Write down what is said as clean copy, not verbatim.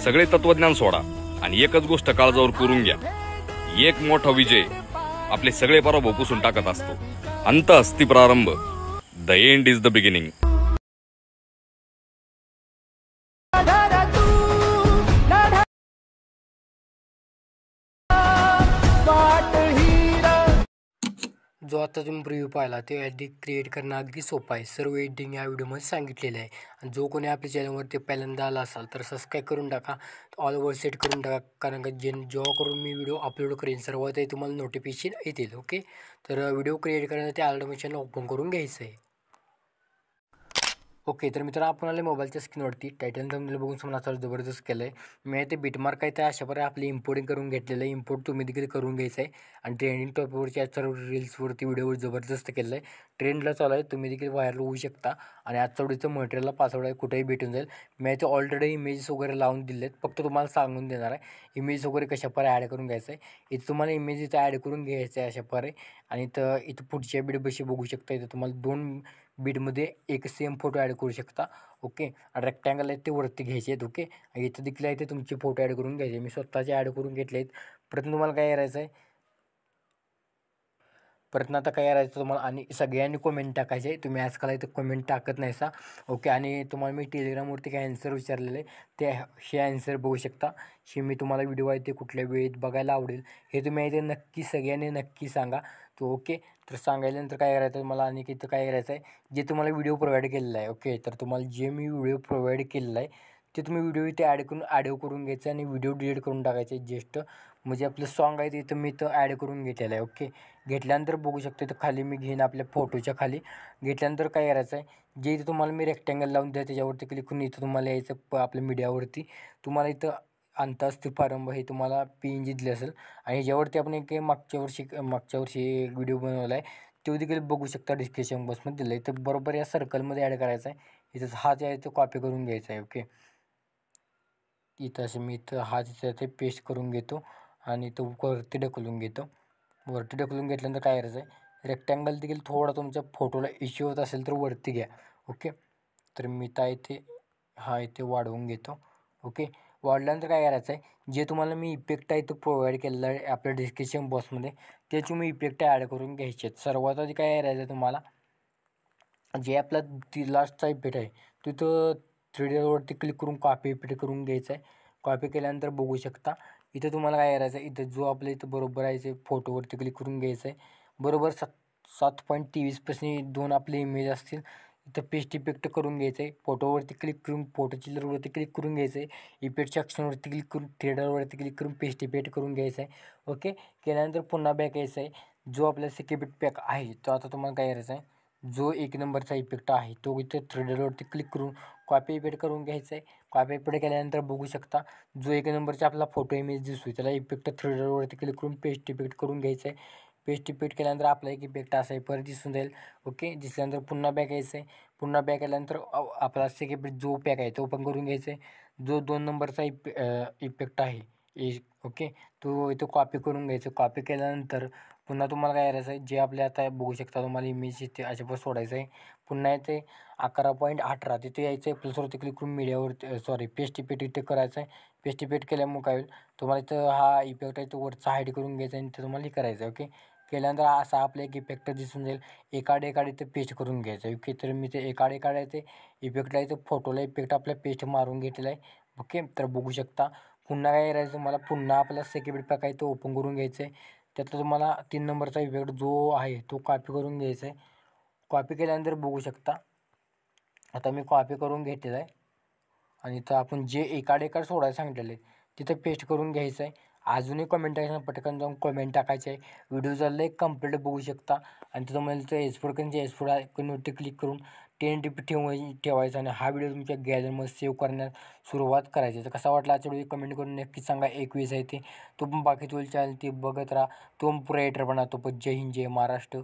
सगळे तत्वज्ञान सोडा आणि एकच गोष्ट काळजावर करून घ्या. एक मोठा विजय आपले सगळे पराभव पुसून टाकत असतो. अंत असती प्रारंभ. The end is the beginning. जो आता तुम्ही प्रिव्ह्यू पाहिला ते एडिट क्रिएट करणं अगदी सोपं आहे. सर्व एडिटिंग या व्हिडिओमध्ये सांगितलेलं आहे. आणि जो कोणी आपल्या चॅनलवरती पहिल्यांदा आला असाल तर सबस्क्राईब करून टाका, ऑल ओव्हर सेट करून टाका, कारण का जेव्हा करून मी व्हिडिओ अपलोड करेन सर्व ते तुम्हाला नोटिफिकेशन येतील. ओके, तर व्हिडिओ क्रिएट करण्यासाठी ऑटोमेशन ओपन करून घ्यायचं आहे. ओके, तर मित्रांनो आपण आले मोबाईलच्या स्क्रीनवरती. टायटल थंबनेल बघून समजा आता जबरदस्त केलं आहे. मी ते बिटमार्क आहे तर अशा प्रकारे आपली इम्पोर्टिंग करून घेतलेलं आहे. इम्पोर्ट तुम्ही देखील करून घ्यायचं आहे. आणि ट्रेंडिंग टॉपवरच्या सर्व रील्सवरती व्हिडिओवर जबरदस्त केलं आहे. ट्रेंडला चालू आहे, तुम्ही देखील व्हायरल होऊ शकता. आणि आजच्या व्हिडिओचं मटेरियलला पासवर्ड आहे, कुठेही भेटून जाईल. मी ते ऑलरेडी इमेजेस वगैरे लावून दिले आहेत. फक्त तुम्हाला सांगून देणार आहे इमेज वगैरे कशा प्रकारे ॲड करून घ्यायचं आहे. इथं तुम्हाला इमेज इथं ॲड करून घ्यायचं आहे अशा प्रकारे. आणि इथं पुढच्या बीडपाशी बघू शकता. इथं तुम्हाला 2 बीडमध्ये एक सेम फोटो ॲड करू शकता. ओके, रेक्टँगल आहेत ते वरती घ्यायचे आहेत. ओके, इथं देखील आहे ते तुमचे फोटो ॲड करून घ्यायचे. मी स्वतःचे ॲड करून घेतले आहेत. प्रथम तुम्हाला काय करायचं आहे, प्रयत्न आता काय करायचं तुम्हाला, आणि सगळ्यांनी कमेंट टाकायचे आहे. तुम्ही आजकाल इथं कमेंट टाकत नाहीसा. ओके, आणि तुम्हाला मी टेलिग्रामवरती काय आन्सर विचारलेले ते हे आन्सर बघू शकता. हे मी तुम्हाला व्हिडिओ आहे ते कुठल्या वेळेत बघायला आवडेल हे तुम्ही आहे ते नक्की सगळ्यांनी नक्की सांगा. तो ओके, तर सांगायल्यानंतर काय करायचं मला, आणि इथं काय करायचं आहे जे तुम्हाला व्हिडिओ प्रोव्हाइड केलेला आहे. ओके, तर तुम्हाला जे मी व्हिडिओ प्रोव्हाइड केलेला आहे ते तुम्ही व्हिडिओ इथे ॲड करून घ्यायचं आणि व्हिडिओ डिलीट करून टाकायचे. जस्ट म्हणजे आपलं सॉन्ग आहे तिथं मी इथं ॲड करून घेतलेलं आहे. ओके, घेतल्यानंतर बघू शकतो तर खाली मी घेईन आपल्या फोटोच्या खाली. घेतल्यानंतर काय करायचं आहे, जे इथं तुम्हाला मी रेक्टँगल लावून द्या त्याच्यावरती क्लिक करून इथं तुम्हाला यायचं आपल्या मीडियावरती. तुम्हाला इथं अंत असती प्रारंभ हे तुम्हाला PNG दिले असेल. आणि ह्याच्यावरती आपण एक मागच्या वर्षी व्हिडिओ बनवला आहे तो देखील बघू शकता, डिस्क्रिप्शन बॉक्समध्ये दिलं आहे. तर बरोबर या सर्कलमध्ये ॲड करायचा आहे. इथं हा जे आहे तो कॉपी करून घ्यायचा आहे. ओके, इथं असं मी इथं हा तिथं ते पेस्ट करून घेतो आणि तो वरती ढकलून घेतो. वरती ढकलून घेतल्यानंतर काय करायचं आहे, रेक्टँगल देखील थोडा तुमच्या फोटोला इश्यू होत असेल तर वरती घ्या. ओके, तर मी इथे इथे वाढवून घेतो. ओके, वाढल्यानंतर काय करायचं आहे, जे तुम्हाला मी इफेक्ट आहे तो प्रोव्हाइड केलेला आहे आपल्या डिस्क्रिप्शन बॉक्समध्ये ते तुम्ही इफेक्ट ॲड करून घ्यायचे आहेत. सर्वात आधी काय करायचं आहे तुम्हाला, जे आपला लास्टचा इफेक्ट आहे तिथं 3D वरती क्लिक करून कॉपी इफेक्ट करून घ्यायचं आहे. कॉपी केल्यानंतर बघू शकता इथं तुम्हाला काय करायचं आहे, इथं जो आपल्या इथं बरोबर आहे ते फोटोवरती क्लिक करून घ्यायचं आहे. बरोबर 7.23 2 आपले इमेज असतील. इथं पेस्ट इफेक्ट करून घ्यायचं आहे. फोटोवरती क्लिक करून फोटो चिलरवरती क्लिक करून घ्यायचं आहे. इफेक्टच्या ऑप्शनवरती क्लिक करून थ्रेडरवरती क्लिक करून पेस्ट इफेक्ट करून घ्यायचं आहे. ओके, केल्यानंतर पुन्हा बॅक यायचं आहे. जो आपला सिक्युरिटी पॅक आहे तो आता तुम्हाला काय करायचा आहे, जो 1 नंबरचा इफेक्ट आहे तो इथे थ्रेडरवरती क्लिक करून कॉपी इफेक्ट करून घ्यायचा आहे. कॉपी इफेक्ट केल्यानंतर बघू शकता जो 1 नंबरचा आपला फोटो इमेज दिसतो त्याला इफेक्ट थ्रेडरवरती क्लिक करून पेस्ट इफेक्ट करून घ्यायचं आहे. पेस्ट इफेक्ट केल्यानंतर आपला एक इफेक्ट असा आहे परत दिसून जाईल. ओके, दिसल्यानंतर पुन्हा बॅक यायचं आहे. पुन्हा बॅक आल्यानंतर आपला सेकंड जो पॅक आहे तो ओपन करून घ्यायचा आहे. जो 2 नंबरचा इफेक्ट आहे ओके, तो इथं कॉपी करून घ्यायचं. कॉपी केल्यानंतर पुन्हा तुम्हाला काय करायचं आहे, जे आपले आता बघू शकता तुम्हाला इमेज इथे अशावर सोडायचं आहे. पुन्हा येते 11.18 तिथे यायचं आहे. प्लसवरती क्लिक करून मीडियावरती पेस्ट इफेक्ट इथे करायचं आहे. पेस्ट इफेक्ट केल्यामुळे काय होईल, तुम्हाला इथं हा इफेक्ट आहे तो वरचा हाईड करून घ्यायचा आहे आणि ते तुम्हाला हे करायचं आहे. ओके, केल्यानंतर असा आपला एक इफेक्ट दिसून जाईल. एकाड इथे पेस्ट करून घ्यायचं आहे. ओके, तर मी ते एकाड येते इफेक्टला इथं फोटोला इफेक्ट आपला पेस्ट मारून घेतलेला आहे. ओके, तर बघू शकता. पुन्हा काय करायचं मला, पुन्हा आपला सेकंड पॅक आहे तो ओपन करून घ्यायचा आहे. त्यातलं तुम्हाला 3 नंबरचा इफेक्ट जो आहे तो कॉपी करून घ्यायचा आहे. कॉपी केल्यानंतर बघू शकता आता मी कॉपी करून घेतलेला आहे. आणि इथं आपण जे एकाड सोडायला सांगितलेलं आहे तिथं पेस्ट करून घ्यायचं आहे. अजूनही कमेंट टाकायचं, पटकन जाऊन कमेंट टाकायचे आहे. व्हिडिओ झालं एक कंप्लीट बघू शकता. आणि तिथं मला इथं एसफोड आयकॉनवरती क्लिक करून 10 TP ठेवायचं आणि हा व्हिडिओ तुमच्या गॅलरीमध्ये सेव्ह करण्यास सुरुवात करायची. तर कसा वाटला आजचा व्हिडिओ कमेंट करून नक्की सांगा. 21 आहे ते तो पण बाकी तुला चॅनल ते बघत राहा. तो पण पुरा एडिटर बनवतो. पण जय हिंद, जय महाराष्ट्र.